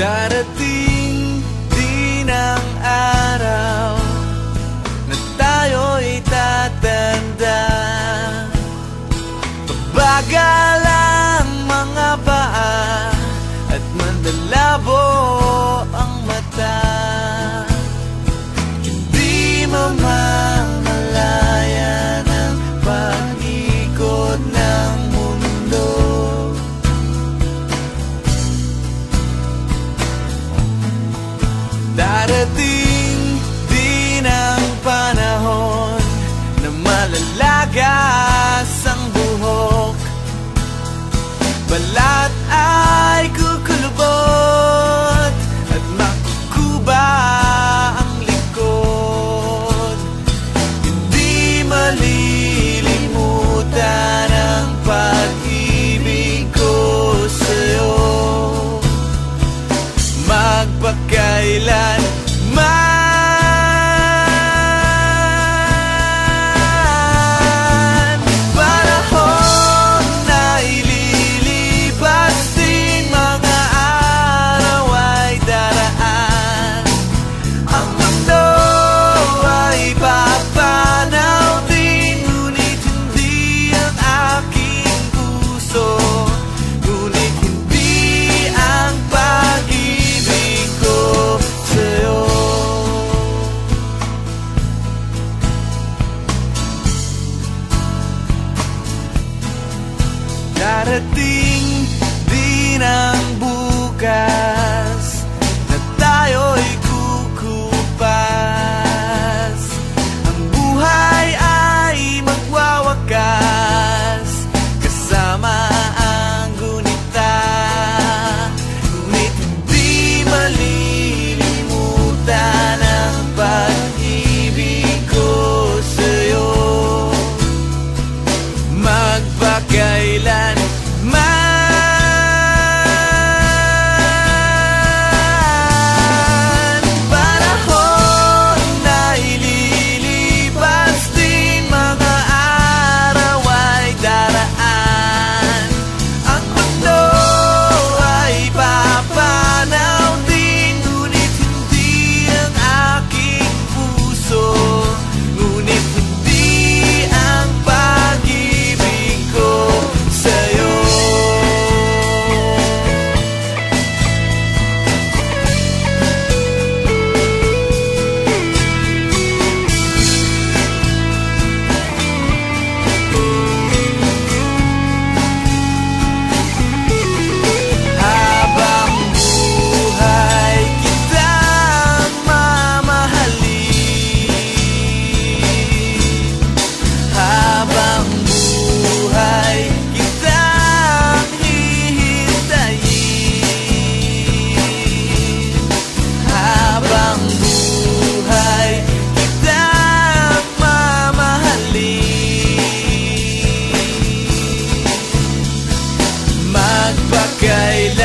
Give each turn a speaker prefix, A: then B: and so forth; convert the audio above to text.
A: Darating din ang araw na tayo'y tatanda. Pabagal ang mga paa at mandalabo ang mata. Hindi mamamalayan ang pag-ikot ng mundo. Darating din ang panahon na malalagas ang buhok. Balat ay kukulubot at makukuba ang likod. Hindi malilimutan ang pag-ibig ko sa'yo, magpakailan man. Panahon na ililipas din, mga araw ay daraan. Ang mundo ay papanaw din, ngunit hindi ang aking puso, ngunit hindi ang pag-ibig ko sa'yo. Darating din ang bukas na tayo'y kukupas. Ang buhay ay magwawakas kasama ang gunita, ngunit hindi malilimutan ang pag-ibig ko sa'yo, magpakailan man. Panahon na ililipas din, mga araw ay daraan. Ang mundo ay papanaw din, ngunit hindi ang aking puso, ngunit hindi ang pag-ibig ko sa'yo. Habang buhay kitang mamahalin, habang buhay kitang hihintayin, habang buhay kitang mamahalin, magpakailan